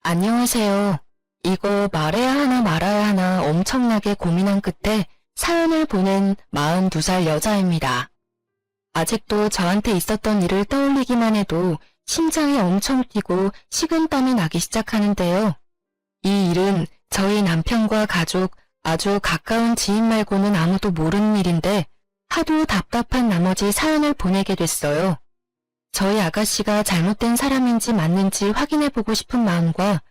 안녕하세요. 이거 말해야 하나 말아야 하나 엄청나게 고민한 끝에 사연을 보낸 42살 여자입니다. 아직도 저한테 있었던 일을 떠올리기만 해도 심장이 엄청 뛰고 식은땀이 나기 시작하는데요. 이 일은 저희 남편과 가족, 아주 가까운 지인 말고는 아무도 모르는 일인데 하도 답답한 나머지 사연을 보내게 됐어요. 저희 아가씨가 잘못된 사람인지 맞는지 확인해보고 싶은 마음과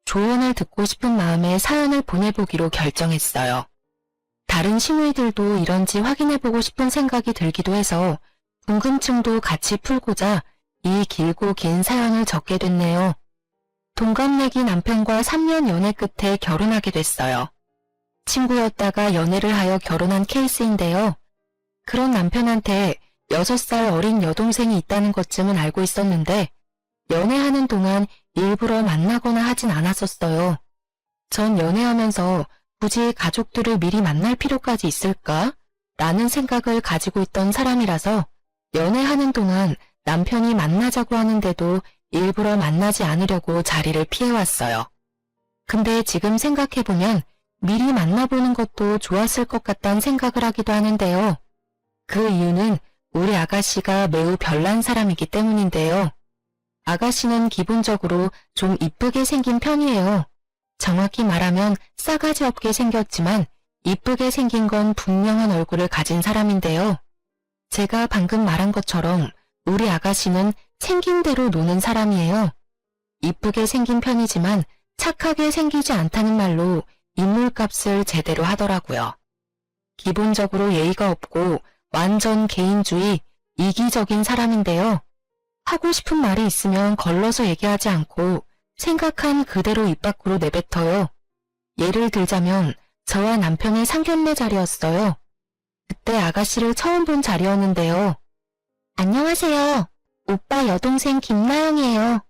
조언을 듣고 싶은 마음에 사연을 보내보기로 결정했어요. 다른 시누이들도 이런지 확인해보고 싶은 생각이 들기도 해서 궁금증도 같이 풀고자 이 길고 긴 사연을 적게 됐네요. 동갑내기 남편과 3년 연애 끝에 결혼하게 됐어요. 친구였다가 연애를 하여 결혼한 케이스인데요. 그런 남편한테 6살 어린 여동생이 있다는 것쯤은 알고 있었는데 연애하는 동안 일부러 만나거나 하진 않았었어요. 전 연애하면서 굳이 가족들을 미리 만날 필요까지 있을까? 라는 생각을 가지고 있던 사람이라서 연애하는 동안 남편이 만나자고 하는데도 일부러 만나지 않으려고 자리를 피해왔어요. 근데 지금 생각해보면 미리 만나보는 것도 좋았을 것 같다는 생각을 하기도 하는데요. 그 이유는 우리 아가씨가 매우 별난 사람이기 때문인데요. 아가씨는 기본적으로 좀 이쁘게 생긴 편이에요. 정확히 말하면 싸가지 없게 생겼지만 이쁘게 생긴 건 분명한 얼굴을 가진 사람인데요. 제가 방금 말한 것처럼 우리 아가씨는 생긴 대로 노는 사람이에요. 이쁘게 생긴 편이지만 착하게 생기지 않다는 말로 인물값을 제대로 하더라고요. 기본적으로 예의가 없고 완전 개인주의, 이기적인 사람인데요. 하고 싶은 말이 있으면 걸러서 얘기하지 않고 생각한 그대로 입 밖으로 내뱉어요. 예를 들자면 저와 남편의 상견례 자리였어요. 그때 아가씨를 처음 본 자리였는데요. 안녕하세요. 오빠 여동생 김나영이에요.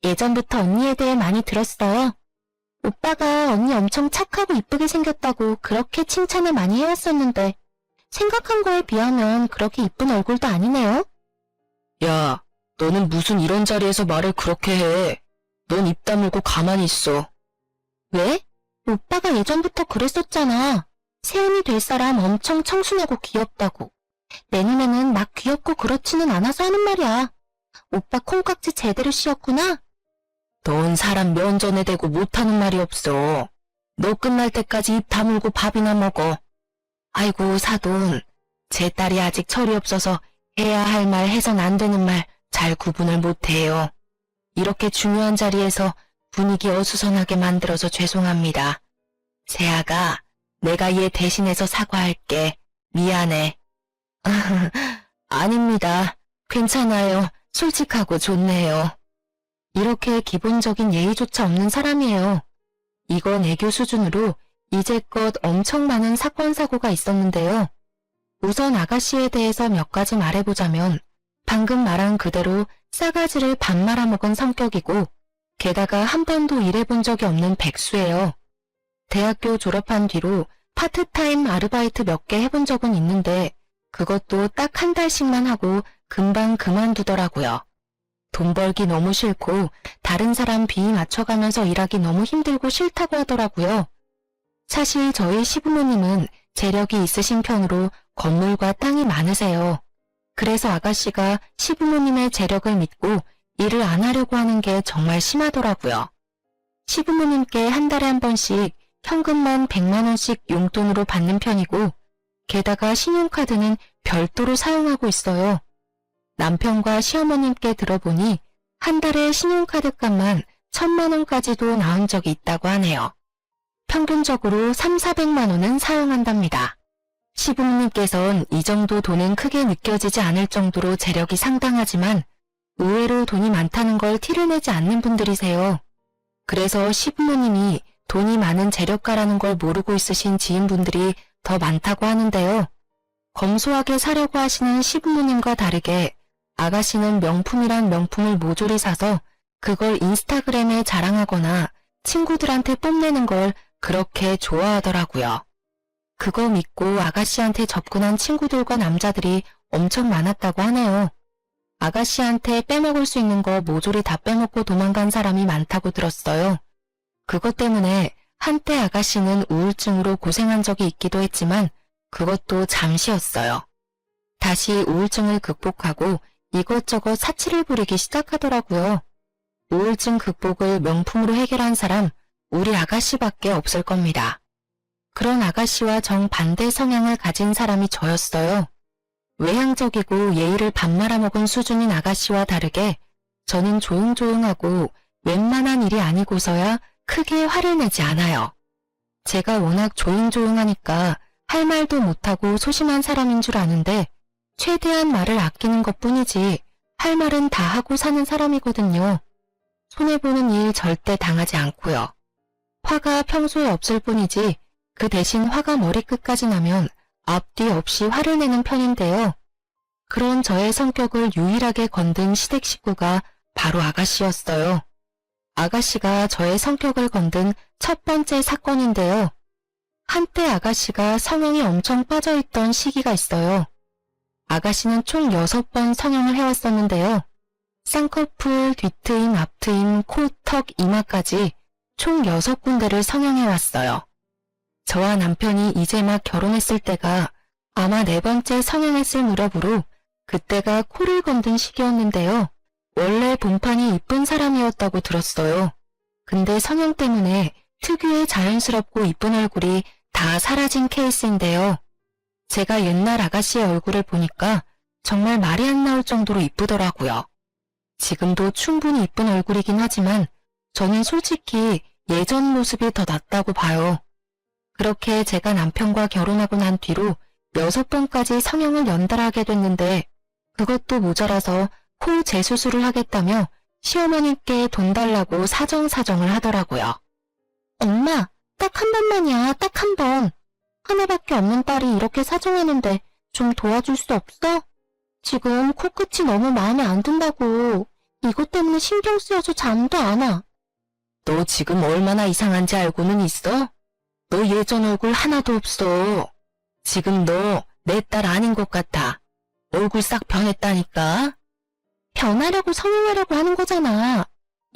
예전부터 언니에 대해 많이 들었어요. 오빠가 언니 엄청 착하고 이쁘게 생겼다고 그렇게 칭찬을 많이 해왔었는데 생각한 거에 비하면 그렇게 이쁜 얼굴도 아니네요. 야, 너는 무슨 이런 자리에서 말을 그렇게 해. 넌 입 다물고 가만히 있어. 왜? 오빠가 예전부터 그랬었잖아. 세연이 될 사람 엄청 청순하고 귀엽다고. 내 눈에는 막 귀엽고 그렇지는 않아서 하는 말이야. 오빠 콩깍지 제대로 씌웠구나? 넌 사람 면전에 대고 못하는 말이 없어. 너 끝날 때까지 입 다물고 밥이나 먹어. 아이고 사돈, 제 딸이 아직 철이 없어서 해야 할 말 해선 안 되는 말 잘 구분을 못해요. 이렇게 중요한 자리에서 분위기 어수선하게 만들어서 죄송합니다. 세아가, 내가 얘 대신해서 사과할게. 미안해. 아닙니다. 괜찮아요. 솔직하고 좋네요. 이렇게 기본적인 예의조차 없는 사람이에요. 이건 애교 수준으로 이제껏 엄청 많은 사건 사고가 있었는데요. 우선 아가씨에 대해서 몇 가지 말해보자면 방금 말한 그대로 싸가지를 밥 말아먹은 성격이고 게다가 한 번도 일해본 적이 없는 백수예요. 대학교 졸업한 뒤로 파트타임 아르바이트 몇 개 해본 적은 있는데 그것도 딱 한 달씩만 하고 금방 그만두더라고요. 돈 벌기 너무 싫고 다른 사람 비위 맞춰가면서 일하기 너무 힘들고 싫다고 하더라고요. 사실 저희 시부모님은 재력이 있으신 편으로 건물과 땅이 많으세요. 그래서 아가씨가 시부모님의 재력을 믿고 일을 안 하려고 하는 게 정말 심하더라고요. 시부모님께 한 달에 한 번씩 현금만 100만 원씩 용돈으로 받는 편이고 게다가 신용카드는 별도로 사용하고 있어요. 남편과 시어머님께 들어보니 한 달에 신용카드 값만 1000만 원까지도 나온 적이 있다고 하네요. 평균적으로 3,400만 원은 사용한답니다. 시부모님께선 이 정도 돈은 크게 느껴지지 않을 정도로 재력이 상당하지만 의외로 돈이 많다는 걸 티를 내지 않는 분들이세요. 그래서 시부모님이 돈이 많은 재력가라는 걸 모르고 있으신 지인분들이 더 많다고 하는데요. 검소하게 사려고 하시는 시부모님과 다르게 아가씨는 명품이란 명품을 모조리 사서 그걸 인스타그램에 자랑하거나 친구들한테 뽐내는 걸 그렇게 좋아하더라고요. 그거 믿고 아가씨한테 접근한 친구들과 남자들이 엄청 많았다고 하네요. 아가씨한테 빼먹을 수 있는 거 모조리 다 빼먹고 도망간 사람이 많다고 들었어요. 그것 때문에 한때 아가씨는 우울증으로 고생한 적이 있기도 했지만 그것도 잠시였어요. 다시 우울증을 극복하고 이것저것 사치를 부리기 시작하더라고요. 우울증 극복을 명품으로 해결한 사람 우리 아가씨밖에 없을 겁니다. 그런 아가씨와 정반대 성향을 가진 사람이 저였어요. 외향적이고 예의를 밥 말아먹은 수준인 아가씨와 다르게 저는 조용조용하고 웬만한 일이 아니고서야 크게 화를 내지 않아요. 제가 워낙 조용조용하니까 할 말도 못하고 소심한 사람인 줄 아는데 최대한 말을 아끼는 것뿐이지 할 말은 다 하고 사는 사람이거든요. 손해보는 일 절대 당하지 않고요. 화가 평소에 없을 뿐이지 그 대신 화가 머리끝까지 나면 앞뒤 없이 화를 내는 편인데요. 그런 저의 성격을 유일하게 건든 시댁 식구가 바로 아가씨였어요. 아가씨가 저의 성격을 건든 첫 번째 사건인데요. 한때 아가씨가 성형이 엄청 빠져있던 시기가 있어요. 아가씨는 총 6번 성형을 해왔었는데요. 쌍꺼풀, 뒤트임, 앞트임, 코, 턱, 이마까지 총 6군데를 성형해왔어요. 저와 남편이 이제 막 결혼했을 때가 아마 4번째 성형했을 무렵으로 그때가 코를 건든 시기였는데요. 원래 본판이 이쁜 사람이었다고 들었어요. 근데 성형 때문에 특유의 자연스럽고 이쁜 얼굴이 다 사라진 케이스인데요. 제가 옛날 아가씨의 얼굴을 보니까 정말 말이 안 나올 정도로 이쁘더라고요. 지금도 충분히 이쁜 얼굴이긴 하지만 저는 솔직히 예전 모습이 더 낫다고 봐요. 그렇게 제가 남편과 결혼하고 난 뒤로 6번까지 성형을 연달아 하게 됐는데 그것도 모자라서 코 재수술을 하겠다며 시어머님께 돈 달라고 사정사정을 하더라고요. 엄마, 딱 한 번만이야, 딱 한 번. 하나밖에 없는 딸이 이렇게 사정하는데 좀 도와줄 수 없어? 지금 코끝이 너무 마음에 안 든다고. 이것 때문에 신경 쓰여서 잠도 안 와. 너 지금 얼마나 이상한지 알고는 있어? 너 예전 얼굴 하나도 없어. 지금 너 내 딸 아닌 것 같아. 얼굴 싹 변했다니까. 변하려고 성형하려고 하는 거잖아.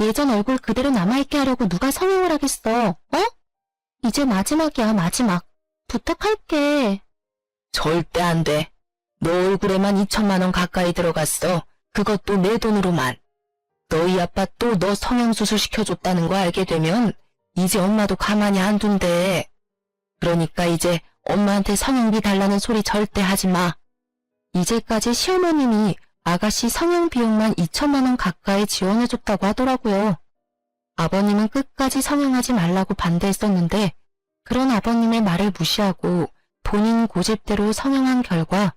예전 얼굴 그대로 남아있게 하려고 누가 성형을 하겠어, 어? 이제 마지막이야, 마지막. 부탁할게. 절대 안 돼. 너 얼굴에만 2천만 원 가까이 들어갔어. 그것도 내 돈으로만. 너희 아빠 또 너 성형수술 시켜줬다는 거 알게 되면 이제 엄마도 가만히 안 둔대. 그러니까 이제 엄마한테 성형비 달라는 소리 절대 하지 마. 이제까지 시어머님이 아가씨 성형 비용만 2천만 원 가까이 지원해줬다고 하더라고요. 아버님은 끝까지 성형하지 말라고 반대했었는데 그런 아버님의 말을 무시하고 본인 고집대로 성형한 결과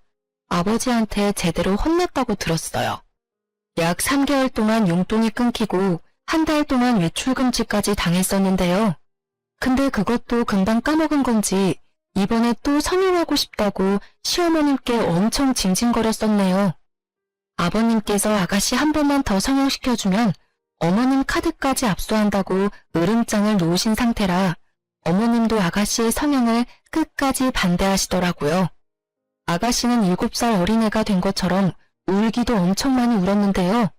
아버지한테 제대로 혼났다고 들었어요. 약 3개월 동안 용돈이 끊기고 한 달 동안 외출금지까지 당했었는데요. 근데 그것도 금방 까먹은 건지 이번에 또 성형하고 싶다고 시어머님께 엄청 징징거렸었네요. 아버님께서 아가씨 한 번만 더 성형시켜주면 어머님 카드까지 압수한다고 으름장을 놓으신 상태라 어머님도 아가씨의 성형을 끝까지 반대하시더라고요. 아가씨는 7살 어린애가 된 것처럼 울기도 엄청 많이 울었는데요.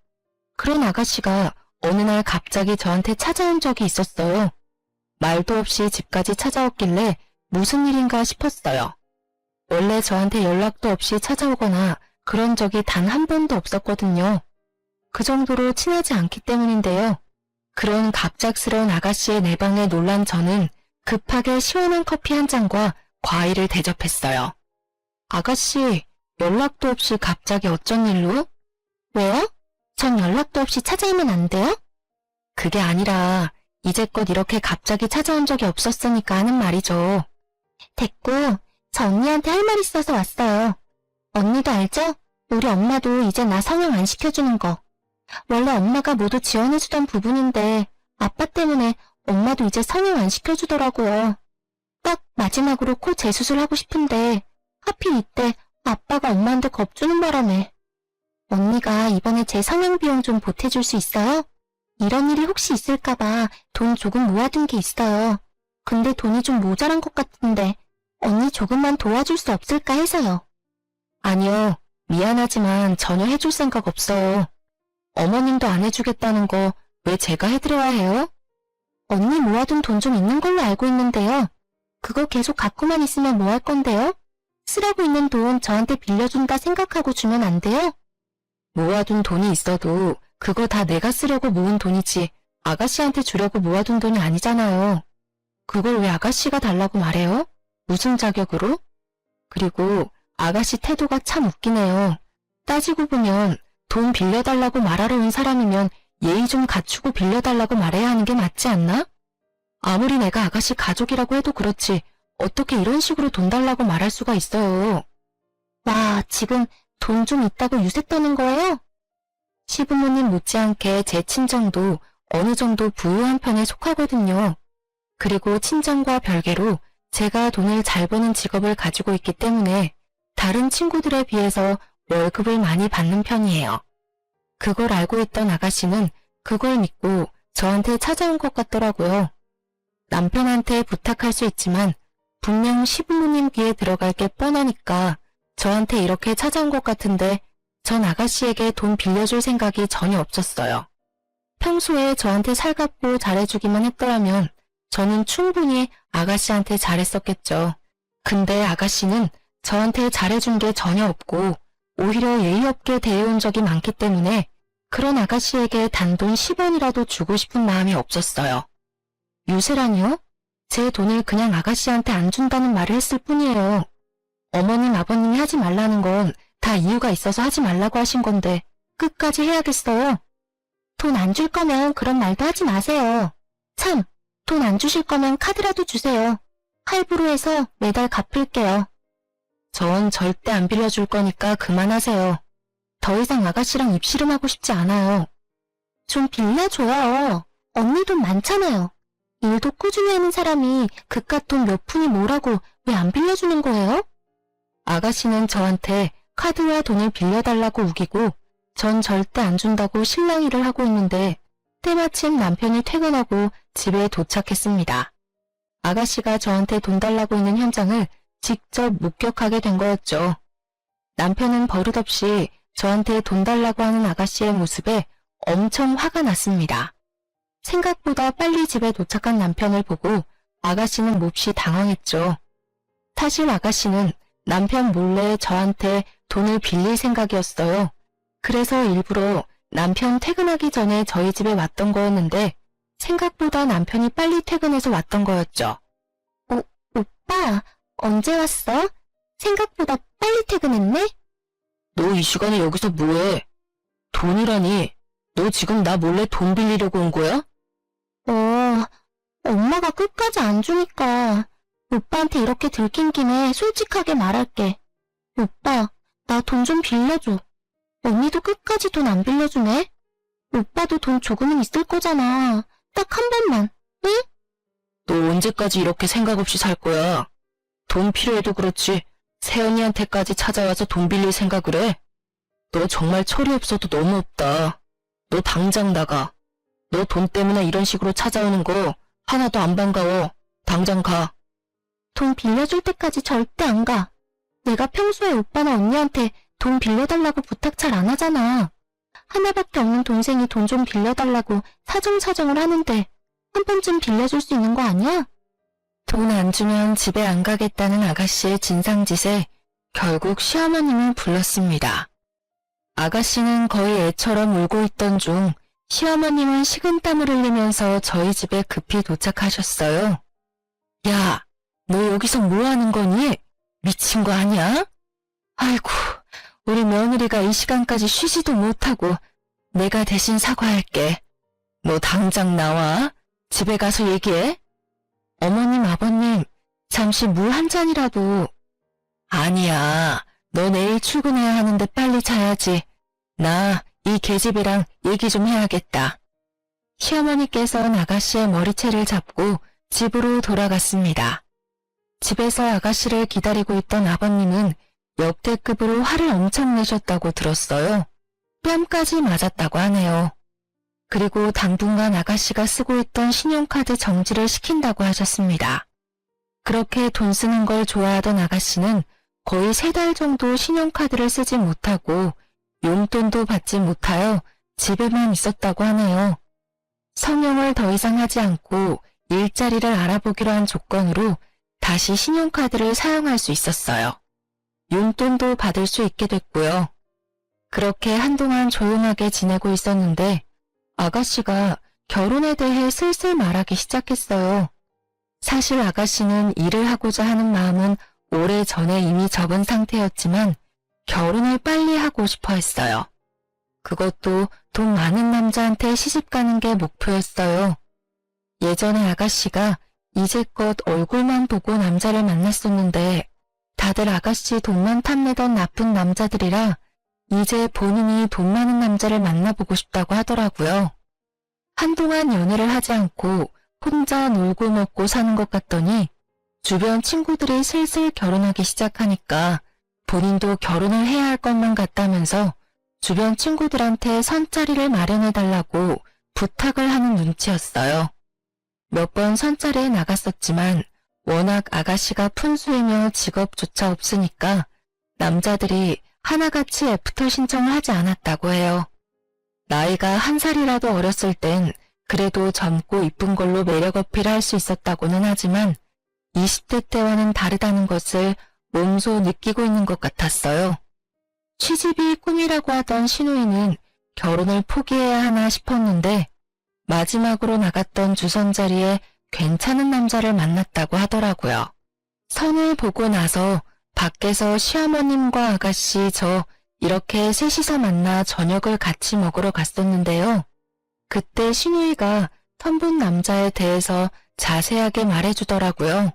그런 아가씨가 어느 날 갑자기 저한테 찾아온 적이 있었어요. 말도 없이 집까지 찾아왔길래 무슨 일인가 싶었어요. 원래 저한테 연락도 없이 찾아오거나 그런 적이 단 한 번도 없었거든요. 그 정도로 친하지 않기 때문인데요. 그런 갑작스러운 아가씨의 내방에 놀란 저는 급하게 시원한 커피 한 잔과 과일을 대접했어요. 아가씨, 연락도 없이 갑자기 어쩐 일로? 왜요? 전 연락도 없이 찾아오면 안 돼요? 그게 아니라 이제껏 이렇게 갑자기 찾아온 적이 없었으니까 하는 말이죠. 됐고, 저 언니한테 할 말 있어서 왔어요. 언니도 알죠? 우리 엄마도 이제 나 성형 안 시켜주는 거. 원래 엄마가 모두 지원해주던 부분인데 아빠 때문에 엄마도 이제 성형 안 시켜주더라고요. 딱 마지막으로 코 재수술하고 싶은데 하필 이때 아빠가 엄마한테 겁주는 바람에. 언니가 이번에 제 성형 비용 좀 보태줄 수 있어요? 이런 일이 혹시 있을까봐 돈 조금 모아둔 게 있어요. 근데 돈이 좀 모자란 것 같은데 언니 조금만 도와줄 수 없을까 해서요. 아니요. 미안하지만 전혀 해줄 생각 없어요. 어머님도 안 해주겠다는 거 왜 제가 해드려야 해요? 언니 모아둔 돈 좀 있는 걸로 알고 있는데요. 그거 계속 갖고만 있으면 뭐 할 건데요? 쓰라고 있는 돈 저한테 빌려준다 생각하고 주면 안 돼요? 모아둔 돈이 있어도 그거 다 내가 쓰려고 모은 돈이지 아가씨한테 주려고 모아둔 돈이 아니잖아요. 그걸 왜 아가씨가 달라고 말해요? 무슨 자격으로? 그리고 아가씨 태도가 참 웃기네요. 따지고 보면 돈 빌려달라고 말하러 온 사람이면 예의 좀 갖추고 빌려달라고 말해야 하는 게 맞지 않나? 아무리 내가 아가씨 가족이라고 해도 그렇지 어떻게 이런 식으로 돈 달라고 말할 수가 있어요. 와, 지금 돈 좀 있다고 유세 떠는 거예요? 시부모님 못지않게 제 친정도 어느 정도 부유한 편에 속하거든요. 그리고 친정과 별개로 제가 돈을 잘 버는 직업을 가지고 있기 때문에 다른 친구들에 비해서 월급을 많이 받는 편이에요. 그걸 알고 있던 아가씨는 그걸 믿고 저한테 찾아온 것 같더라고요. 남편한테 부탁할 수 있지만 분명 시부모님 귀에 들어갈 게 뻔하니까 저한테 이렇게 찾아온 것 같은데 전 아가씨에게 돈 빌려줄 생각이 전혀 없었어요. 평소에 저한테 살갑고 잘해주기만 했더라면 저는 충분히 아가씨한테 잘했었겠죠. 근데 아가씨는 저한테 잘해준 게 전혀 없고 오히려 예의 없게 대해온 적이 많기 때문에 그런 아가씨에게 단돈 10원이라도 주고 싶은 마음이 없었어요. 유세라니요? 제 돈을 그냥 아가씨한테 안 준다는 말을 했을 뿐이에요. 어머님, 아버님이 하지 말라는 건 다 이유가 있어서 하지 말라고 하신 건데 끝까지 해야겠어요? 돈 안 줄 거면 그런 말도 하지 마세요. 참, 돈 안 주실 거면 카드라도 주세요. 할부로 해서 매달 갚을게요. 전 절대 안 빌려줄 거니까 그만하세요. 더 이상 아가씨랑 입씨름하고 싶지 않아요. 좀 빌려줘요. 언니 돈 많잖아요. 일도 꾸준히 하는 사람이 그깟 돈 몇 푼이 뭐라고 왜 안 빌려주는 거예요? 아가씨는 저한테 카드와 돈을 빌려달라고 우기고 전 절대 안 준다고 실랑이를 하고 있는데 때마침 남편이 퇴근하고 집에 도착했습니다. 아가씨가 저한테 돈 달라고 있는 현장을 직접 목격하게 된 거였죠. 남편은 버릇없이 저한테 돈 달라고 하는 아가씨의 모습에 엄청 화가 났습니다. 생각보다 빨리 집에 도착한 남편을 보고 아가씨는 몹시 당황했죠. 사실 아가씨는 남편 몰래 저한테 돈을 빌릴 생각이었어요. 그래서 일부러 남편 퇴근하기 전에 저희 집에 왔던 거였는데 생각보다 남편이 빨리 퇴근해서 왔던 거였죠. 오빠, 언제 왔어? 생각보다 빨리 퇴근했네? 너 이 시간에 여기서 뭐해? 돈이라니, 너 지금 나 몰래 돈 빌리려고 온 거야? 엄마가 끝까지 안 주니까 오빠한테 이렇게 들킨 김에 솔직하게 말할게. 오빠, 나 돈 좀 빌려줘. 언니도 끝까지 돈 안 빌려주네? 오빠도 돈 조금은 있을 거잖아. 딱 한 번만, 응? 너 언제까지 이렇게 생각 없이 살 거야? 돈 필요해도 그렇지 새언니한테까지 찾아와서 돈 빌릴 생각을 해? 너 정말 철이 없어도 너무 없다. 너 당장 나가. 너 돈 때문에 이런 식으로 찾아오는 거 하나도 안 반가워. 당장 가. 돈 빌려줄 때까지 절대 안 가. 내가 평소에 오빠나 언니한테 돈 빌려달라고 부탁 잘 안 하잖아. 하나밖에 없는 동생이 돈 좀 빌려달라고 사정사정을 하는데 한 번쯤 빌려줄 수 있는 거 아니야? 돈 안 주면 집에 안 가겠다는 아가씨의 진상짓에 결국 시어머님을 불렀습니다. 아가씨는 거의 애처럼 울고 있던 중 시어머님은 식은땀을 흘리면서 저희 집에 급히 도착하셨어요. 야, 너 여기서 뭐 하는 거니? 미친 거 아니야? 아이고, 우리 며느리가 이 시간까지 쉬지도 못하고 내가 대신 사과할게. 너 당장 나와. 집에 가서 얘기해. 어머님, 아버님, 잠시 물 한 잔이라도. 아니야, 너 내일 출근해야 하는데 빨리 자야지. 나 이 계집애랑 얘기 좀 해야겠다. 시어머니께서는 아가씨의 머리채를 잡고 집으로 돌아갔습니다. 집에서 아가씨를 기다리고 있던 아버님은 역대급으로 화를 엄청 내셨다고 들었어요. 뺨까지 맞았다고 하네요. 그리고 당분간 아가씨가 쓰고 있던 신용카드 정지를 시킨다고 하셨습니다. 그렇게 돈 쓰는 걸 좋아하던 아가씨는 거의 3달 정도 신용카드를 쓰지 못하고 용돈도 받지 못하여 집에만 있었다고 하네요. 성형을 더 이상 하지 않고 일자리를 알아보기로 한 조건으로 다시 신용카드를 사용할 수 있었어요. 용돈도 받을 수 있게 됐고요. 그렇게 한동안 조용하게 지내고 있었는데 아가씨가 결혼에 대해 슬슬 말하기 시작했어요. 사실 아가씨는 일을 하고자 하는 마음은 오래전에 이미 접은 상태였지만 결혼을 빨리 하고 싶어 했어요. 그것도 돈 많은 남자한테 시집가는 게 목표였어요. 예전에 아가씨가 이제껏 얼굴만 보고 남자를 만났었는데 다들 아가씨 돈만 탐내던 나쁜 남자들이라 이제 본인이 돈 많은 남자를 만나보고 싶다고 하더라고요. 한동안 연애를 하지 않고 혼자 놀고 먹고 사는 것 같더니 주변 친구들이 슬슬 결혼하기 시작하니까 본인도 결혼을 해야 할 것만 같다면서 주변 친구들한테 선자리를 마련해달라고 부탁을 하는 눈치였어요. 몇 번 선자리에 나갔었지만 워낙 아가씨가 푼수이며 직업조차 없으니까 남자들이 하나같이 애프터 신청을 하지 않았다고 해요. 나이가 한 살이라도 어렸을 땐 그래도 젊고 이쁜 걸로 매력 어필할 수 있었다고는 하지만 20대 때와는 다르다는 것을 몸소 느끼고 있는 것 같았어요. 취집이 꿈이라고 하던 신우이는 결혼을 포기해야 하나 싶었는데 마지막으로 나갔던 주선자리에 괜찮은 남자를 만났다고 하더라고요. 선을 보고 나서 밖에서 시어머님과 아가씨 저 이렇게 셋이서 만나 저녁을 같이 먹으러 갔었는데요. 그때 신우이가 선본 남자에 대해서 자세하게 말해주더라고요.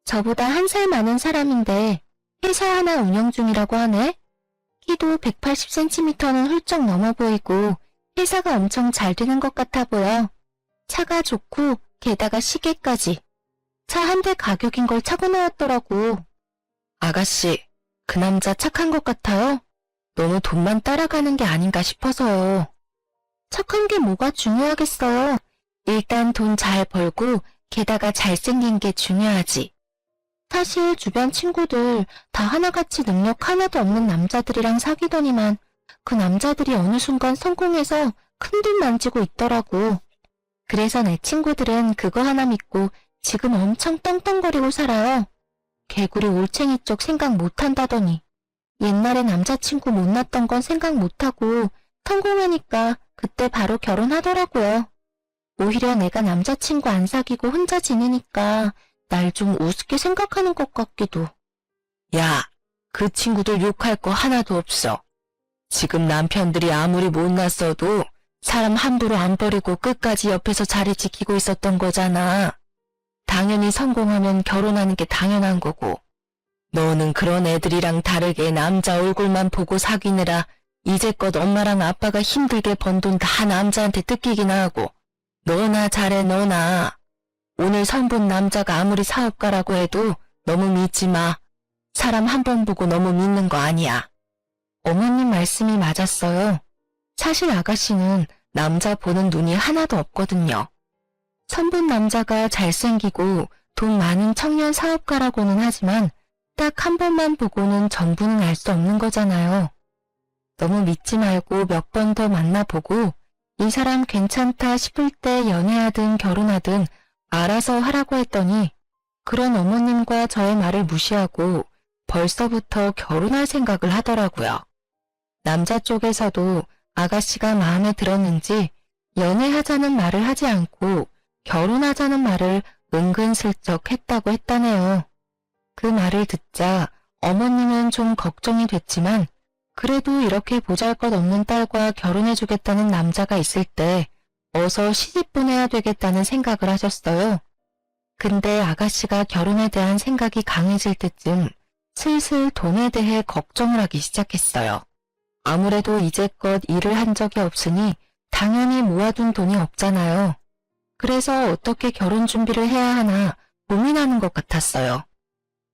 저보다 한 살 많은 사람인데 회사 하나 운영 중이라고 하네. 키도 180cm는 훌쩍 넘어 보이고 회사가 엄청 잘 되는 것 같아 보여. 차가 좋고 게다가 시계까지. 차 한 대 가격인 걸 차고 나왔더라고. 아가씨, 그 남자 착한 것 같아요? 너무 돈만 따라가는 게 아닌가 싶어서요. 착한 게 뭐가 중요하겠어요. 일단 돈 잘 벌고 게다가 잘생긴 게 중요하지. 사실 주변 친구들 다 하나같이 능력 하나도 없는 남자들이랑 사귀더니만 그 남자들이 어느 순간 성공해서 큰돈 만지고 있더라고. 그래서 내 친구들은 그거 하나 믿고 지금 엄청 떵떵거리고 살아요. 개구리 올챙이 쪽 생각 못한다더니 옛날에 남자친구 못났던 건 생각 못하고 성공하니까 그때 바로 결혼하더라고요. 오히려 내가 남자친구 안 사귀고 혼자 지내니까 날 좀 우습게 생각하는 것 같기도. 야, 그 친구들 욕할 거 하나도 없어. 지금 남편들이 아무리 못났어도 사람 함부로 안 버리고 끝까지 옆에서 자리 지키고 있었던 거잖아. 당연히 성공하면 결혼하는 게 당연한 거고. 너는 그런 애들이랑 다르게 남자 얼굴만 보고 사귀느라 이제껏 엄마랑 아빠가 힘들게 번 돈 다 남자한테 뜯기기나 하고. 너나 잘해 너나. 오늘 선본 남자가 아무리 사업가라고 해도 너무 믿지 마. 사람 한 번 보고 너무 믿는 거 아니야. 어머님 말씀이 맞았어요. 사실 아가씨는 남자 보는 눈이 하나도 없거든요. 선본 남자가 잘생기고 돈 많은 청년 사업가라고는 하지만 딱 한 번만 보고는 전부는 알 수 없는 거잖아요. 너무 믿지 말고 몇 번 더 만나보고 이 사람 괜찮다 싶을 때 연애하든 결혼하든 알아서 하라고 했더니 그런 어머님과 저의 말을 무시하고 벌써부터 결혼할 생각을 하더라고요. 남자 쪽에서도 아가씨가 마음에 들었는지 연애하자는 말을 하지 않고 결혼하자는 말을 은근슬쩍 했다고 했다네요. 그 말을 듣자 어머님은 좀 걱정이 됐지만 그래도 이렇게 보잘것없는 딸과 결혼해주겠다는 남자가 있을 때 어서 시집 보내야 되겠다는 생각을 하셨어요. 근데 아가씨가 결혼에 대한 생각이 강해질 때쯤 슬슬 돈에 대해 걱정을 하기 시작했어요. 아무래도 이제껏 일을 한 적이 없으니 당연히 모아둔 돈이 없잖아요. 그래서 어떻게 결혼 준비를 해야 하나 고민하는 것 같았어요.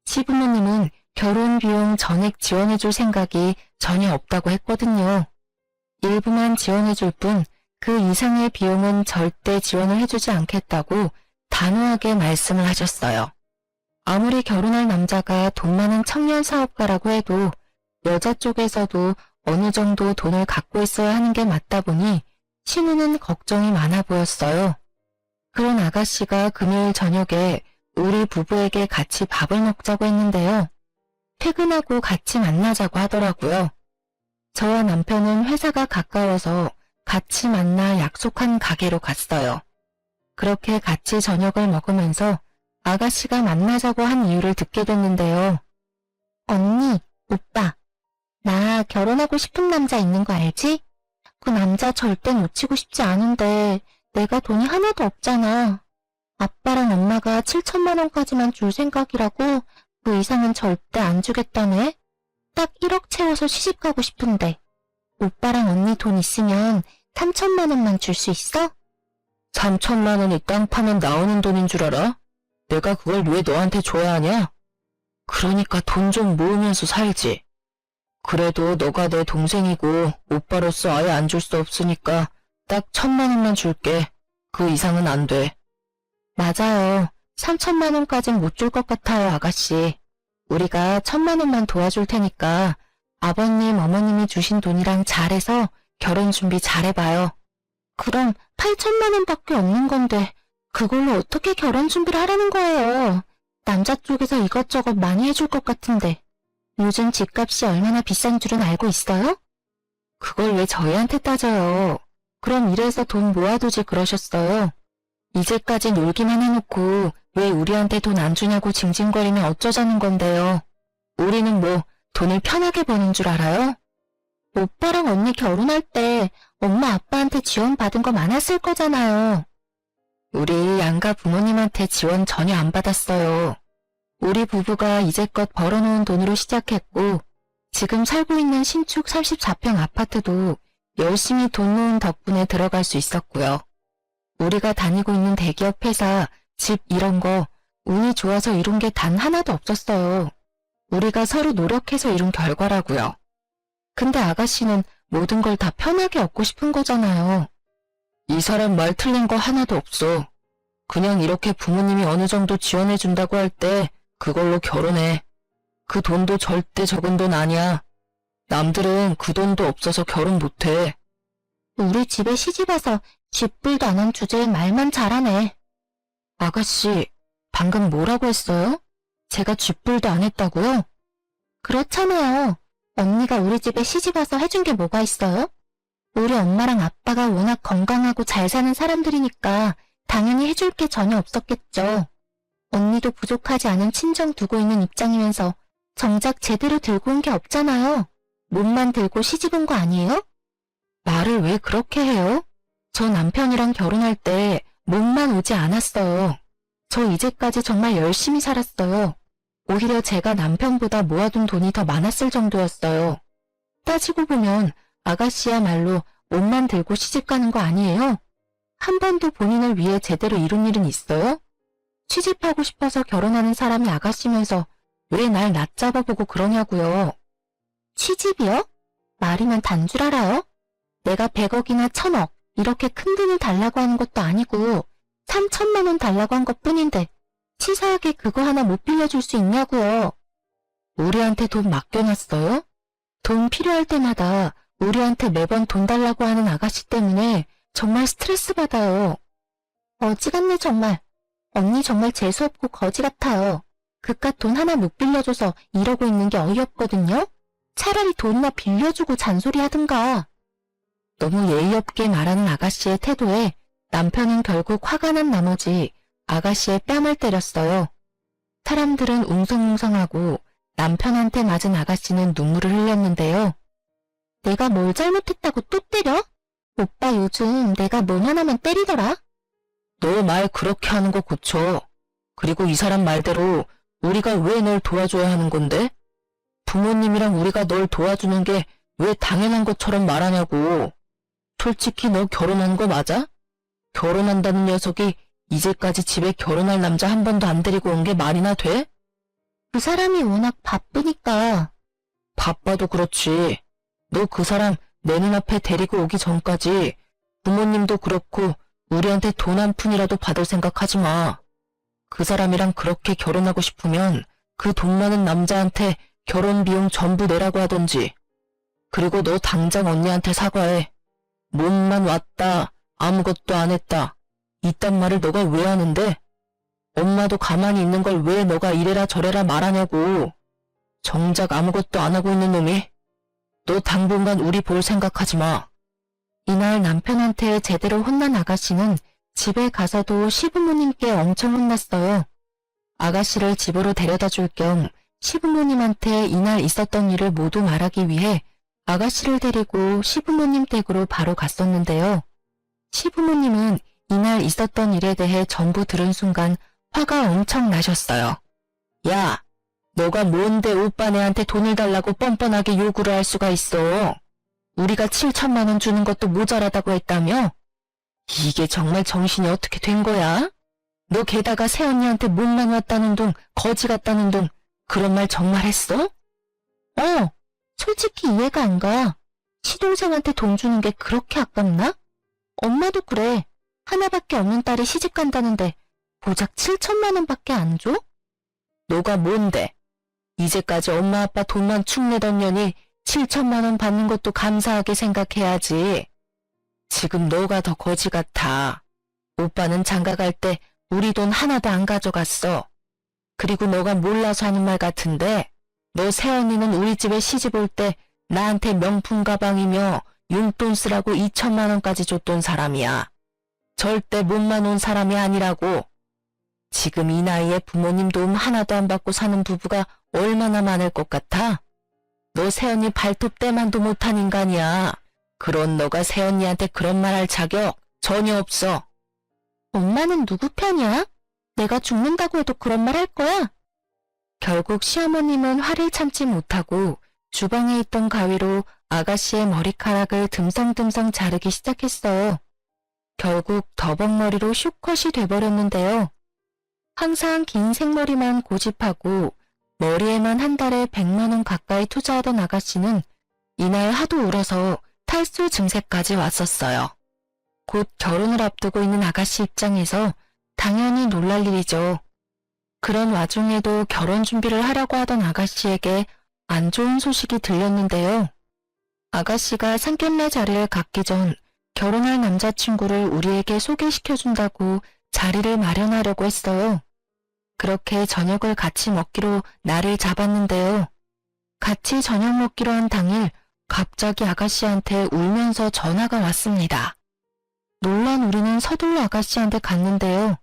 시부모님은 결혼 비용 전액 지원해줄 생각이 전혀 없다고 했거든요. 일부만 지원해줄 뿐 그 이상의 비용은 절대 지원을 해주지 않겠다고 단호하게 말씀을 하셨어요. 아무리 결혼할 남자가 돈 많은 청년 사업가라고 해도 여자 쪽에서도 어느 정도 돈을 갖고 있어야 하는 게 맞다 보니 신우는 걱정이 많아 보였어요. 그런 아가씨가 금요일 저녁에 우리 부부에게 같이 밥을 먹자고 했는데요. 퇴근하고 같이 만나자고 하더라고요. 저와 남편은 회사가 가까워서 같이 만나 약속한 가게로 갔어요. 그렇게 같이 저녁을 먹으면서 아가씨가 만나자고 한 이유를 듣게 됐는데요. 언니, 오빠, 나 결혼하고 싶은 남자 있는 거 알지? 그 남자 절대 놓치고 싶지 않은데 내가 돈이 하나도 없잖아. 아빠랑 엄마가 7천만 원까지만 줄 생각이라고 그 이상은 절대 안 주겠다네. 딱 1억 채워서 시집 가고 싶은데 오빠랑 언니 돈 있으면 3천만 원만 줄 수 있어? 3천만 원이 땅 파면 나오는 돈인 줄 알아? 내가 그걸 왜 너한테 줘야 하냐? 그러니까 돈 좀 모으면서 살지. 그래도 너가 내 동생이고 오빠로서 아예 안 줄 수 없으니까 딱 1천만 원만 줄게. 그 이상은 안 돼. 맞아요. 3천만 원까진 못 줄 것 같아요, 아가씨. 우리가 1천만 원만 도와줄 테니까 아버님, 어머님이 주신 돈이랑 잘해서 결혼 준비 잘해봐요. 그럼 8천만 원밖에 없는 건데 그걸로 어떻게 결혼 준비를 하라는 거예요? 남자 쪽에서 이것저것 많이 해줄 것 같은데 요즘 집값이 얼마나 비싼 줄은 알고 있어요? 그걸 왜 저희한테 따져요? 그럼 이래서 돈 모아두지 그러셨어요. 이제까지 놀기만 해놓고 왜 우리한테 돈 안 주냐고 징징거리면 어쩌자는 건데요. 우리는 뭐 돈을 편하게 버는 줄 알아요? 오빠랑 언니 결혼할 때 엄마 아빠한테 지원 받은 거 많았을 거잖아요. 우리 양가 부모님한테 지원 전혀 안 받았어요. 우리 부부가 이제껏 벌어놓은 돈으로 시작했고 지금 살고 있는 신축 34평 아파트도 열심히 돈 모은 덕분에 들어갈 수 있었고요. 우리가 다니고 있는 대기업 회사, 집 이런 거 운이 좋아서 이룬 게 단 하나도 없었어요. 우리가 서로 노력해서 이룬 결과라고요. 근데 아가씨는 모든 걸 다 편하게 얻고 싶은 거잖아요. 이 사람 말 틀린 거 하나도 없어. 그냥 이렇게 부모님이 어느 정도 지원해준다고 할 때 그걸로 결혼해. 그 돈도 절대 적은 돈 아니야. 남들은 그 돈도 없어서 결혼 못해. 우리 집에 시집와서 쥐뿔도 안 한 주제에 말만 잘하네. 아가씨, 방금 뭐라고 했어요? 제가 쥐뿔도 안 했다고요? 그렇잖아요. 언니가 우리 집에 시집와서 해준 게 뭐가 있어요? 우리 엄마랑 아빠가 워낙 건강하고 잘 사는 사람들이니까 당연히 해줄 게 전혀 없었겠죠. 언니도 부족하지 않은 친정 두고 있는 입장이면서 정작 제대로 들고 온 게 없잖아요. 몸만 들고 시집 온 거 아니에요? 말을 왜 그렇게 해요? 저 남편이랑 결혼할 때 몸만 오지 않았어요. 저 이제까지 정말 열심히 살았어요. 오히려 제가 남편보다 모아둔 돈이 더 많았을 정도였어요. 따지고 보면 아가씨야말로 몸만 들고 시집 가는 거 아니에요? 한 번도 본인을 위해 제대로 이룬 일은 있어요? 취직하고 싶어서 결혼하는 사람이 아가씨면서 왜 날 낮잡아보고 그러냐고요. 취집이요? 말이면 단 줄 알아요? 내가 100억이나 1000억 이렇게 큰 돈을 달라고 하는 것도 아니고 3천만 원 달라고 한 것뿐인데 치사하게 그거 하나 못 빌려줄 수 있냐고요. 우리한테 돈 맡겨놨어요? 돈 필요할 때마다 우리한테 매번 돈 달라고 하는 아가씨 때문에 정말 스트레스 받아요. 어지간네 정말. 언니 정말 재수없고 거지 같아요. 그깟 돈 하나 못 빌려줘서 이러고 있는 게 어이없거든요. 차라리 돈이나 빌려주고 잔소리 하든가. 너무 예의 없게 말하는 아가씨의 태도에 남편은 결국 화가 난 나머지 아가씨의 뺨을 때렸어요. 사람들은 웅성웅성하고 남편한테 맞은 아가씨는 눈물을 흘렸는데요. 내가 뭘 잘못했다고 또 때려? 오빠 요즘 내가 몸 하나만 때리더라? 너 말 그렇게 하는 거 고쳐. 그리고 이 사람 말대로 우리가 왜 널 도와줘야 하는 건데? 부모님이랑 우리가 널 도와주는 게 왜 당연한 것처럼 말하냐고. 솔직히 너 결혼한 거 맞아? 결혼한다는 녀석이 이제까지 집에 결혼할 남자 한 번도 안 데리고 온 게 말이나 돼? 그 사람이 워낙 바쁘니까. 바빠도 그렇지. 너 그 사람 내 눈앞에 데리고 오기 전까지 부모님도 그렇고 우리한테 돈 한 푼이라도 받을 생각하지 마. 그 사람이랑 그렇게 결혼하고 싶으면 그 돈 많은 남자한테 결혼 비용 전부 내라고 하던지. 그리고 너 당장 언니한테 사과해. 몸만 왔다. 아무것도 안 했다. 이딴 말을 너가 왜 하는데? 엄마도 가만히 있는 걸 왜 너가 이래라 저래라 말하냐고. 정작 아무것도 안 하고 있는 놈이. 너 당분간 우리 볼 생각하지 마. 이날 남편한테 제대로 혼난 아가씨는 집에 가서도 시부모님께 엄청 혼났어요. 아가씨를 집으로 데려다 줄 겸 시부모님한테 이날 있었던 일을 모두 말하기 위해 아가씨를 데리고 시부모님 댁으로 바로 갔었는데요. 시부모님은 이날 있었던 일에 대해 전부 들은 순간 화가 엄청 나셨어요. 야, 너가 뭔데 오빠네한테 돈을 달라고 뻔뻔하게 요구를 할 수가 있어. 우리가 7천만 원 주는 것도 모자라다고 했다며? 이게 정말 정신이 어떻게 된 거야? 너 게다가 새언니한테 몸만 왔다는 둥, 거지 같다는 둥, 그런 말 정말 했어? 솔직히 이해가 안 가. 시동생한테 돈 주는 게 그렇게 아깝나? 엄마도 그래. 하나밖에 없는 딸이 시집 간다는데 고작 7천만 원밖에 안 줘? 너가 뭔데? 이제까지 엄마 아빠 돈만 축 내던 년이 7천만 원 받는 것도 감사하게 생각해야지. 지금 너가 더 거지 같아. 오빠는 장가 갈 때 우리 돈 하나도 안 가져갔어. 그리고 너가 몰라서 하는 말 같은데 너 새언니는 우리 집에 시집 올 때 나한테 명품 가방이며 용돈 쓰라고 2천만 원까지 줬던 사람이야. 절대 몸만 온 사람이 아니라고. 지금 이 나이에 부모님 도움 하나도 안 받고 사는 부부가 얼마나 많을 것 같아? 너 새언니 발톱 때만도 못한 인간이야. 그런 너가 새언니한테 그런 말 할 자격 전혀 없어. 엄마는 누구 편이야? 내가 죽는다고 해도 그런 말 할 거야? 결국 시어머님은 화를 참지 못하고 주방에 있던 가위로 아가씨의 머리카락을 듬성듬성 자르기 시작했어요. 결국 더벅머리로 슈컷이 돼버렸는데요. 항상 긴 생머리만 고집하고 머리에만 한 달에 100만 원 가까이 투자하던 아가씨는 이날 하도 울어서 탈수 증세까지 왔었어요. 곧 결혼을 앞두고 있는 아가씨 입장에서 당연히 놀랄 일이죠. 그런 와중에도 결혼 준비를 하려고 하던 아가씨에게 안 좋은 소식이 들렸는데요. 아가씨가 상견례 자리를 갖기 전 결혼할 남자친구를 우리에게 소개시켜준다고 자리를 마련하려고 했어요. 그렇게 저녁을 같이 먹기로 날을 잡았는데요. 같이 저녁 먹기로 한 당일 갑자기 아가씨한테 울면서 전화가 왔습니다. 놀란 우리는 서둘러 아가씨한테 갔는데요.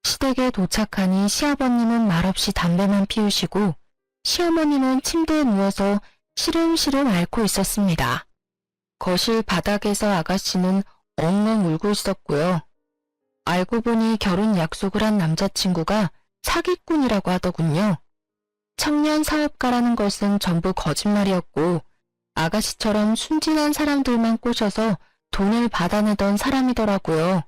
시댁에 도착하니 시아버님은 말없이 담배만 피우시고 시어머님은 침대에 누워서 시름시름 앓고 있었습니다. 거실 바닥에서 아가씨는 엉엉 울고 있었고요. 알고 보니 결혼 약속을 한 남자친구가 사기꾼이라고 하더군요. 청년 사업가라는 것은 전부 거짓말이었고 아가씨처럼 순진한 사람들만 꼬셔서 돈을 받아내던 사람이더라고요.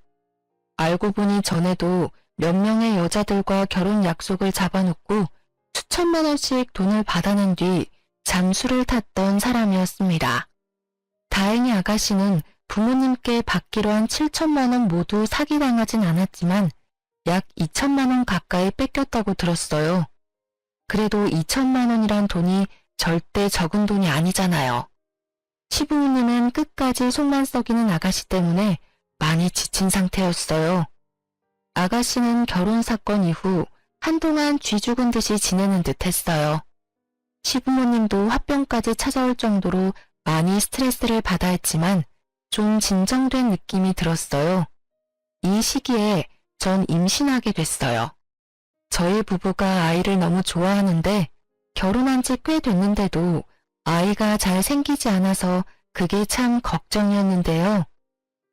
알고 보니 전에도 몇 명의 여자들과 결혼 약속을 잡아놓고 수천만 원씩 돈을 받아낸 뒤 잠수를 탔던 사람이었습니다. 다행히 아가씨는 부모님께 받기로 한 7천만 원 모두 사기당하진 않았지만 약 2천만 원 가까이 뺏겼다고 들었어요. 그래도 2천만 원이란 돈이 절대 적은 돈이 아니잖아요. 시부모님은 끝까지 속만 썩이는 아가씨 때문에 많이 지친 상태였어요. 아가씨는 결혼 사건 이후 한동안 쥐 죽은 듯이 지내는 듯 했어요. 시부모님도 화병까지 찾아올 정도로 많이 스트레스를 받아 했지만 좀 진정된 느낌이 들었어요. 이 시기에 전 임신하게 됐어요. 저희 부부가 아이를 너무 좋아하는데 결혼한 지 꽤 됐는데도 아이가 잘 생기지 않아서 그게 참 걱정이었는데요.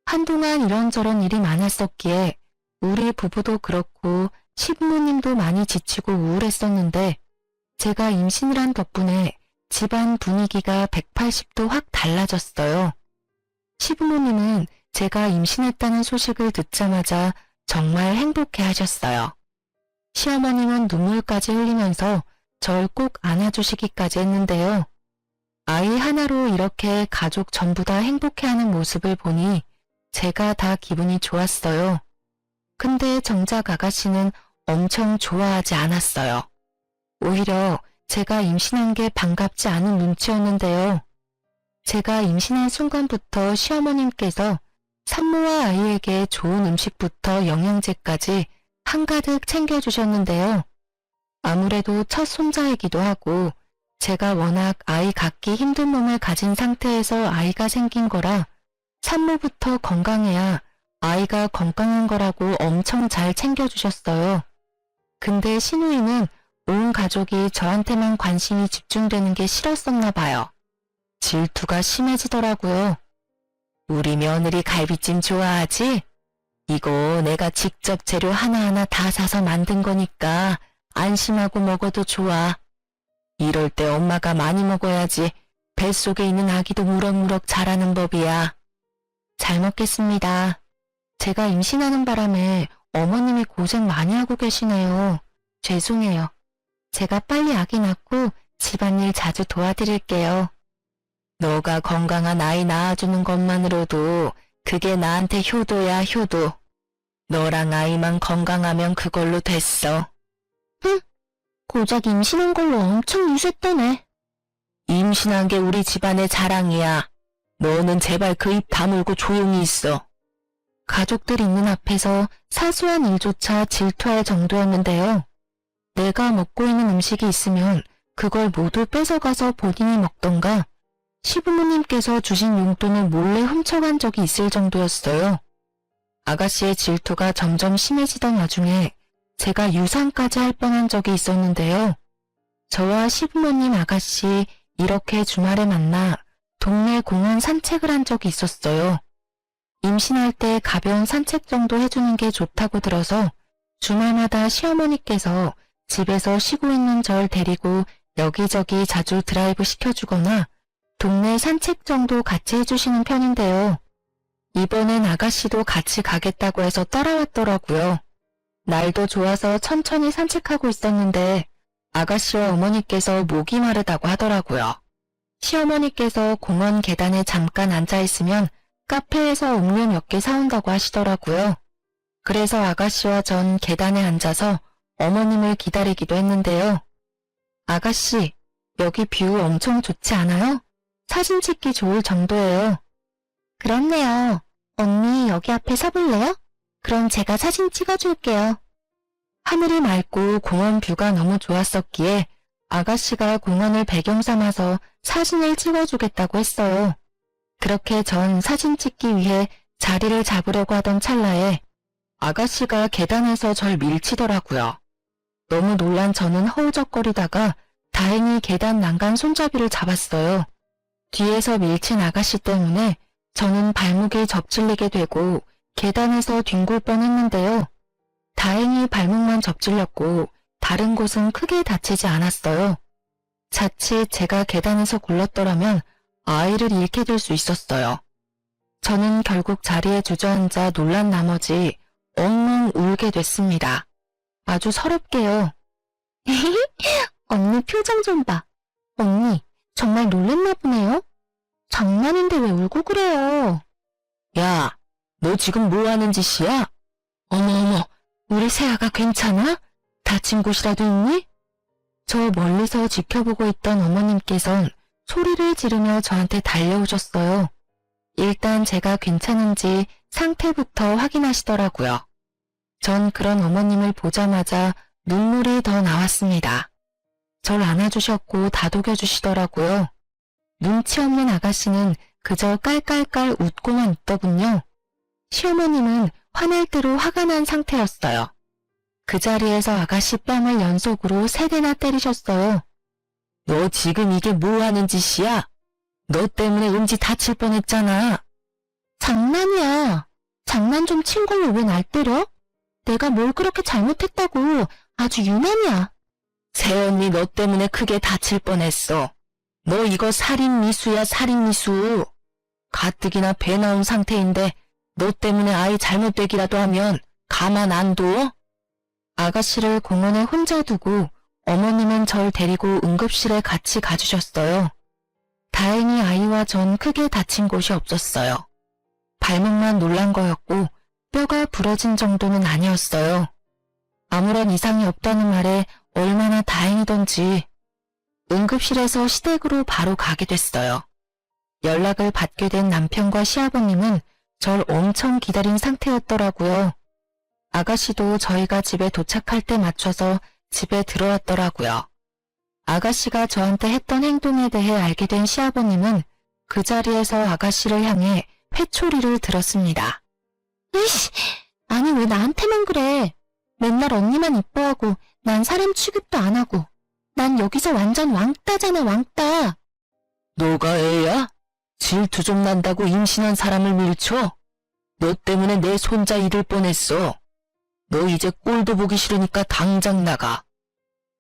한동안 이런저런 일이 많았었기에 우리 부부도 그렇고 시부모님도 많이 지치고 우울했었는데 제가 임신을 한 덕분에 집안 분위기가 180도 확 달라졌어요. 시부모님은 제가 임신했다는 소식을 듣자마자 정말 행복해 하셨어요. 시어머님은 눈물까지 흘리면서 절 꼭 안아주시기까지 했는데요. 아이 하나로 이렇게 가족 전부 다 행복해하는 모습을 보니 제가 다 기분이 좋았어요. 근데 정작 아가씨는 엄청 좋아하지 않았어요. 오히려 제가 임신한 게 반갑지 않은 눈치였는데요. 제가 임신한 순간부터 시어머님께서 산모와 아이에게 좋은 음식부터 영양제까지 한가득 챙겨주셨는데요. 아무래도 첫 손자이기도 하고 제가 워낙 아이 갖기 힘든 몸을 가진 상태에서 아이가 생긴 거라 산모부터 건강해야 아이가 건강한 거라고 엄청 잘 챙겨주셨어요. 근데 시누이는 온 가족이 저한테만 관심이 집중되는 게 싫었었나 봐요. 질투가 심해지더라고요. 우리 며느리 갈비찜 좋아하지? 이거 내가 직접 재료 하나하나 다 사서 만든 거니까 안심하고 먹어도 좋아. 이럴 때 엄마가 많이 먹어야지 뱃속에 있는 아기도 무럭무럭 자라는 법이야. 잘 먹겠습니다. 제가 임신하는 바람에 어머님이 고생 많이 하고 계시네요. 죄송해요. 제가 빨리 아기 낳고 집안일 자주 도와드릴게요. 너가 건강한 아이 낳아주는 것만으로도 그게 나한테 효도야, 효도. 너랑 아이만 건강하면 그걸로 됐어. 응? 고작 임신한 걸로 엄청 유세떠네. 임신한 게 우리 집안의 자랑이야. 너는 제발 그 입 다물고 조용히 있어. 가족들 있는 앞에서 사소한 일조차 질투할 정도였는데요. 내가 먹고 있는 음식이 있으면 그걸 모두 뺏어가서 본인이 먹던가 시부모님께서 주신 용돈을 몰래 훔쳐간 적이 있을 정도였어요. 아가씨의 질투가 점점 심해지던 와중에 제가 유산까지 할 뻔한 적이 있었는데요. 저와 시부모님 아가씨 이렇게 주말에 만나 동네 공원 산책을 한 적이 있었어요. 임신할 때 가벼운 산책 정도 해주는 게 좋다고 들어서 주말마다 시어머니께서 집에서 쉬고 있는 절 데리고 여기저기 자주 드라이브 시켜주거나 동네 산책 정도 같이 해주시는 편인데요. 이번엔 아가씨도 같이 가겠다고 해서 따라왔더라고요. 날도 좋아서 천천히 산책하고 있었는데 아가씨와 어머니께서 목이 마르다고 하더라고요. 시어머니께서 공원 계단에 잠깐 앉아있으면 카페에서 음료 몇 개 사온다고 하시더라고요. 그래서 아가씨와 전 계단에 앉아서 어머님을 기다리기도 했는데요. 아가씨, 여기 뷰 엄청 좋지 않아요? 사진 찍기 좋을 정도예요. 그렇네요. 언니 여기 앞에 서볼래요? 그럼 제가 사진 찍어줄게요. 하늘이 맑고 공원 뷰가 너무 좋았었기에 아가씨가 공원을 배경 삼아서 사진을 찍어주겠다고 했어요. 그렇게 전 사진 찍기 위해 자리를 잡으려고 하던 찰나에 아가씨가 계단에서 절 밀치더라고요. 너무 놀란 저는 허우적거리다가 다행히 계단 난간 손잡이를 잡았어요. 뒤에서 밀친 아가씨 때문에 저는 발목이 접질리게 되고 계단에서 뒹굴 뻔했는데요. 다행히 발목만 접질렸고 다른 곳은 크게 다치지 않았어요. 자칫 제가 계단에서 굴렀더라면 아이를 잃게 될 수 있었어요. 저는 결국 자리에 주저앉아 놀란 나머지 엉엉 울게 됐습니다. 아주 서럽게요. 언니 표정 좀 봐. 언니 정말 놀랬나 보네요. 장난인데 왜 울고 그래요? 야, 너 지금 뭐 하는 짓이야? 어머, 우리 새아가 괜찮아? 다친 곳이라도 있니? 저 멀리서 지켜보고 있던 어머님께선 소리를 지르며 저한테 달려오셨어요. 일단 제가 괜찮은지 상태부터 확인하시더라고요. 전 그런 어머님을 보자마자 눈물이 더 나왔습니다. 절 안아주셨고 다독여주시더라고요. 눈치 없는 아가씨는 그저 깔깔깔 웃고만 있더군요. 시어머님은 화날 대로 화가 난 상태였어요. 그 자리에서 아가씨 뺨을 연속으로 3대나 때리셨어요. 너 지금 이게 뭐 하는 짓이야? 너 때문에 은지 다칠 뻔했잖아. 장난이야. 장난 좀 친 걸로 왜 날 때려? 내가 뭘 그렇게 잘못했다고. 아주 유난이야. 새언니 너 때문에 크게 다칠 뻔했어. 너 이거 살인미수야, 살인미수. 가뜩이나 배 나온 상태인데 너 때문에 아이 잘못되기라도 하면 가만 안 둬? 아가씨를 공원에 혼자 두고 어머님은 절 데리고 응급실에 같이 가주셨어요. 다행히 아이와 전 크게 다친 곳이 없었어요. 발목만 놀란 거였고 뼈가 부러진 정도는 아니었어요. 아무런 이상이 없다는 말에 얼마나 다행이던지 응급실에서 시댁으로 바로 가게 됐어요. 연락을 받게 된 남편과 시아버님은 절 엄청 기다린 상태였더라고요. 아가씨도 저희가 집에 도착할 때 맞춰서 집에 들어왔더라고요. 아가씨가 저한테 했던 행동에 대해 알게 된 시아버님은 그 자리에서 아가씨를 향해 회초리를 들었습니다. 이씨, 아니 왜 나한테만 그래? 맨날 언니만 이뻐하고 난 사람 취급도 안 하고. 난 여기서 완전 왕따잖아, 왕따. 너가 애야? 질투 좀 난다고 임신한 사람을 밀쳐? 너 때문에 내 손자 잃을 뻔했어. 너 이제 꼴도 보기 싫으니까 당장 나가.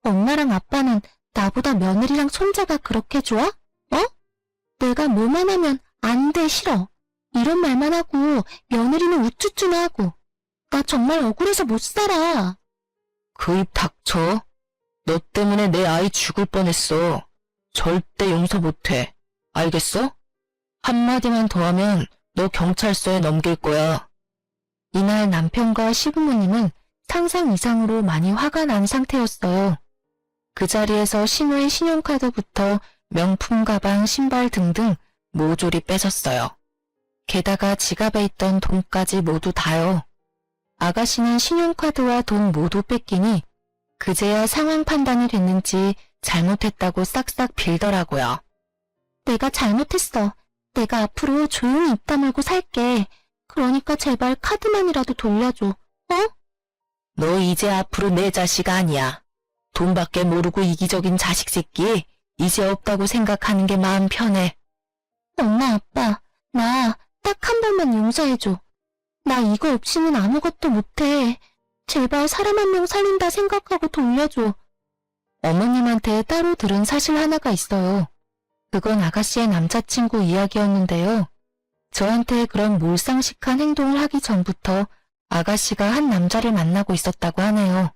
엄마랑 아빠는 나보다 며느리랑 손자가 그렇게 좋아? 어? 내가 뭐만 하면 안 돼, 싫어. 이런 말만 하고 며느리는 우쭈쭈나 하고. 나 정말 억울해서 못 살아. 그 입 닥쳐. 너 때문에 내 아이 죽을 뻔했어. 절대 용서 못해. 알겠어? 한마디만 더 하면 너 경찰서에 넘길 거야. 이날 남편과 시부모님은 상상 이상으로 많이 화가 난 상태였어요. 그 자리에서 신우의 신용카드부터 명품 가방, 신발 등등 모조리 뺏었어요. 게다가 지갑에 있던 돈까지 모두 다요. 아가씨는 신용카드와 돈 모두 뺏기니 그제야 상황 판단이 됐는지 잘못했다고 싹싹 빌더라고요. 내가 잘못했어. 내가 앞으로 조용히 입 다물고 살게. 그러니까 제발 카드만이라도 돌려줘. 어? 너 이제 앞으로 내 자식 아니야. 돈밖에 모르고 이기적인 자식 새끼 이제 없다고 생각하는 게 마음 편해. 엄마, 아빠, 나 딱 한 번만 용서해줘. 나 이거 없이는 아무것도 못해. 제발 사람 한 명 살린다 생각하고 돌려줘. 어머님한테 따로 들은 사실 하나가 있어요. 그건 아가씨의 남자친구 이야기였는데요. 저한테 그런 몰상식한 행동을 하기 전부터 아가씨가 한 남자를 만나고 있었다고 하네요.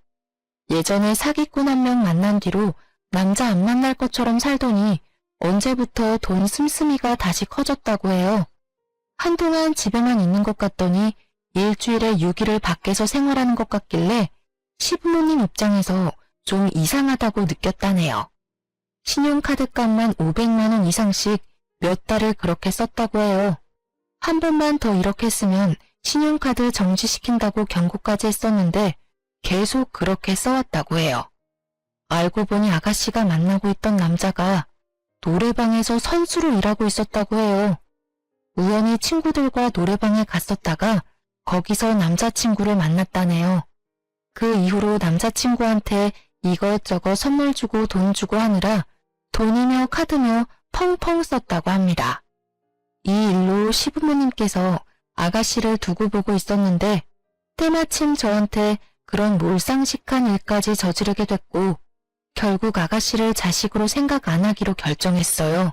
예전에 사기꾼 한 명 만난 뒤로 남자 안 만날 것처럼 살더니 언제부터 돈 씀씀이가 다시 커졌다고 해요. 한동안 집에만 있는 것 같더니 일주일에 6일을 밖에서 생활하는 것 같길래 시부모님 입장에서 좀 이상하다고 느꼈다네요. 신용카드 값만 500만 원 이상씩 몇 달을 그렇게 썼다고 해요. 한 번만 더 이렇게 쓰면 신용카드 정지시킨다고 경고까지 했었는데 계속 그렇게 써왔다고 해요. 알고 보니 아가씨가 만나고 있던 남자가 노래방에서 선수로 일하고 있었다고 해요. 우연히 친구들과 노래방에 갔었다가 거기서 남자친구를 만났다네요. 그 이후로 남자친구한테 이것저것 선물 주고 돈 주고 하느라 돈이며 카드며 펑펑 썼다고 합니다. 이 일로 시부모님께서 아가씨를 두고 보고 있었는데 때마침 저한테 그런 몰상식한 일까지 저지르게 됐고 결국 아가씨를 자식으로 생각 안 하기로 결정했어요.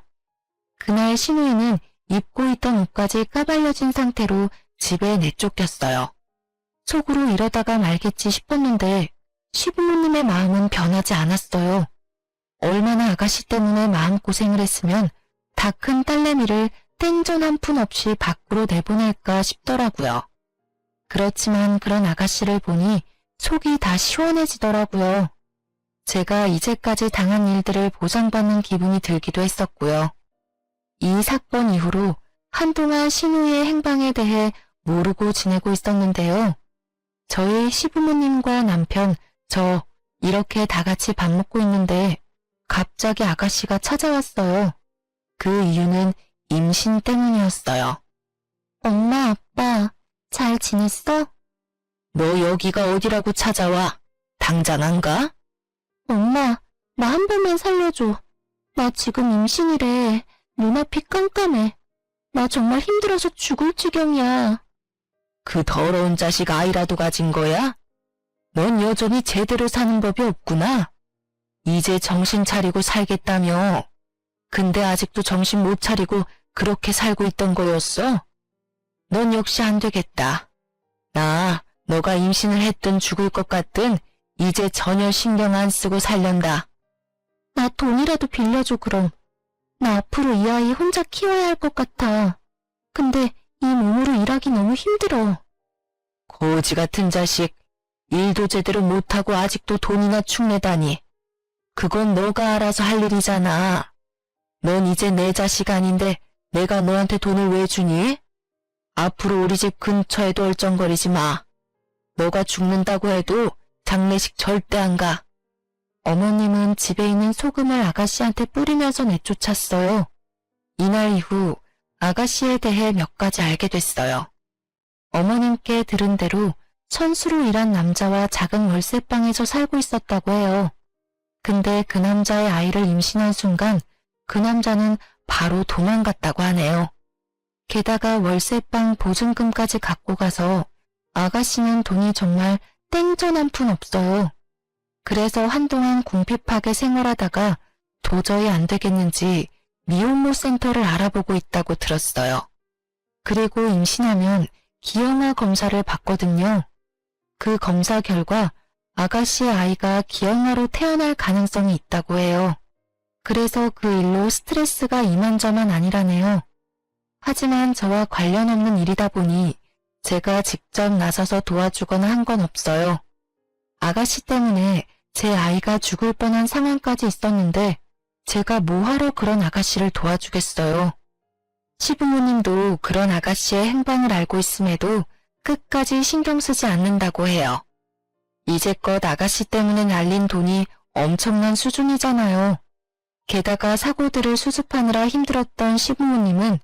그날 신우이는 입고 있던 옷까지 까발려진 상태로 집에 내쫓겼어요. 속으로 이러다가 말겠지 싶었는데 시부모님의 마음은 변하지 않았어요. 얼마나 아가씨 때문에 마음고생을 했으면 다 큰 딸내미를 땡전 한 푼 없이 밖으로 내보낼까 싶더라고요. 그렇지만 그런 아가씨를 보니 속이 다 시원해지더라고요. 제가 이제까지 당한 일들을 보상받는 기분이 들기도 했었고요. 이 사건 이후로 한동안 신우의 행방에 대해 모르고 지내고 있었는데요. 저희 시부모님과 남편, 저 이렇게 다 같이 밥 먹고 있는데 갑자기 아가씨가 찾아왔어요. 그 이유는 임신 때문이었어요. 엄마, 아빠, 잘 지냈어? 너 여기가 어디라고 찾아와? 당장 안 가? 엄마, 나 한 번만 살려줘. 나 지금 임신이래. 눈앞이 깜깜해. 나 정말 힘들어서 죽을 지경이야. 그 더러운 자식 아이라도 가진 거야? 넌 여전히 제대로 사는 법이 없구나. 이제 정신 차리고 살겠다며. 근데 아직도 정신 못 차리고 그렇게 살고 있던 거였어? 넌 역시 안 되겠다. 나 너가 임신을 했든 죽을 것 같든 이제 전혀 신경 안 쓰고 살련다. 나 돈이라도 빌려줘, 그럼. 나 앞으로 이 아이 혼자 키워야 할 것 같아. 근데 이 몸으로 일하기 너무 힘들어. 거지 같은 자식. 일도 제대로 못하고 아직도 돈이나 축내다니. 그건 너가 알아서 할 일이잖아. 넌 이제 내 자식 아닌데 내가 너한테 돈을 왜 주니? 앞으로 우리 집 근처에도 얼쩡거리지 마. 너가 죽는다고 해도 장례식 절대 안 가. 어머님은 집에 있는 소금을 아가씨한테 뿌리면서 내쫓았어요. 이날 이후 아가씨에 대해 몇 가지 알게 됐어요. 어머님께 들은 대로 선수로 일한 남자와 작은 월세방에서 살고 있었다고 해요. 근데 그 남자의 아이를 임신한 순간 그 남자는 바로 도망갔다고 하네요. 게다가 월세방 보증금까지 갖고 가서 아가씨는 돈이 정말 땡전 한 푼 없어요. 그래서 한동안 궁핍하게 생활하다가 도저히 안 되겠는지 미혼모 센터를 알아보고 있다고 들었어요. 그리고 임신하면 기형아 검사를 받거든요. 그 검사 결과 아가씨의 아이가 기형아로 태어날 가능성이 있다고 해요. 그래서 그 일로 스트레스가 이만저만 아니라네요. 하지만 저와 관련 없는 일이다 보니 제가 직접 나서서 도와주거나 한 건 없어요. 아가씨 때문에 제 아이가 죽을 뻔한 상황까지 있었는데 제가 뭐하러 그런 아가씨를 도와주겠어요. 시부모님도 그런 아가씨의 행방을 알고 있음에도 끝까지 신경 쓰지 않는다고 해요. 이제껏 아가씨 때문에 날린 돈이 엄청난 수준이잖아요. 게다가 사고들을 수습하느라 힘들었던 시부모님은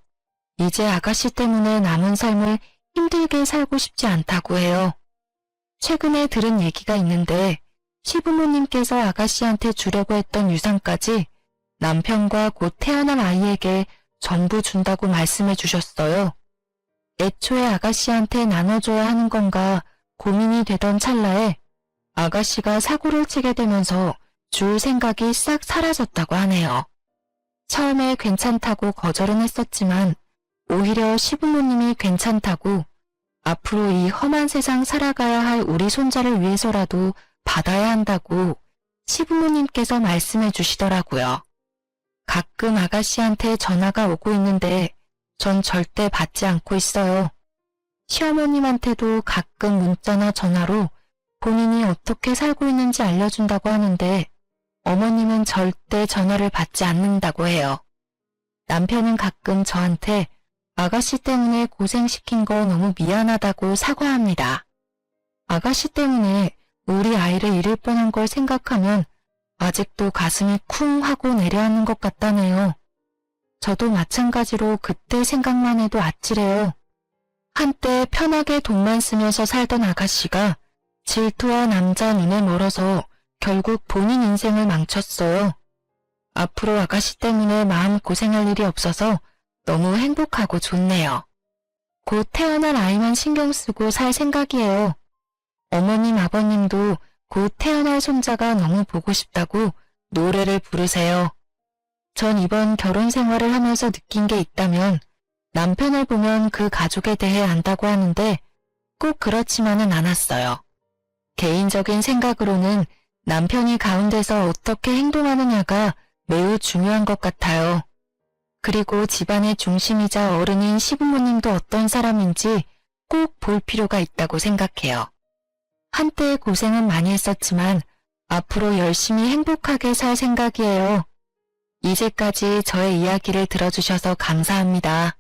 이제 아가씨 때문에 남은 삶을 힘들게 살고 싶지 않다고 해요. 최근에 들은 얘기가 있는데 시부모님께서 아가씨한테 주려고 했던 유산까지 남편과 곧 태어날 아이에게 전부 준다고 말씀해 주셨어요. 애초에 아가씨한테 나눠줘야 하는 건가 고민이 되던 찰나에 아가씨가 사고를 치게 되면서 줄 생각이 싹 사라졌다고 하네요. 처음에 괜찮다고 거절은 했었지만 오히려 시부모님이 괜찮다고 앞으로 이 험한 세상 살아가야 할 우리 손자를 위해서라도 받아야 한다고 시부모님께서 말씀해 주시더라고요. 가끔 아가씨한테 전화가 오고 있는데 전 절대 받지 않고 있어요. 시어머님한테도 가끔 문자나 전화로 본인이 어떻게 살고 있는지 알려준다고 하는데 어머님은 절대 전화를 받지 않는다고 해요. 남편은 가끔 저한테 아가씨 때문에 고생시킨 거 너무 미안하다고 사과합니다. 아가씨 때문에 우리 아이를 잃을 뻔한 걸 생각하면 아직도 가슴이 쿵 하고 내려앉는 것 같다네요. 저도 마찬가지로 그때 생각만 해도 아찔해요. 한때 편하게 돈만 쓰면서 살던 아가씨가 질투와 남자 눈에 멀어서 결국 본인 인생을 망쳤어요. 앞으로 아가씨 때문에 마음 고생할 일이 없어서 너무 행복하고 좋네요. 곧 태어날 아이만 신경 쓰고 살 생각이에요. 어머님, 아버님도 곧 태어날 손자가 너무 보고 싶다고 노래를 부르세요. 전 이번 결혼 생활을 하면서 느낀 게 있다면 남편을 보면 그 가족에 대해 안다고 하는데 꼭 그렇지만은 않았어요. 개인적인 생각으로는 남편이 가운데서 어떻게 행동하느냐가 매우 중요한 것 같아요. 그리고 집안의 중심이자 어른인 시부모님도 어떤 사람인지 꼭 볼 필요가 있다고 생각해요. 한때 고생은 많이 했었지만 앞으로 열심히 행복하게 살 생각이에요. 이제까지 저의 이야기를 들어주셔서 감사합니다.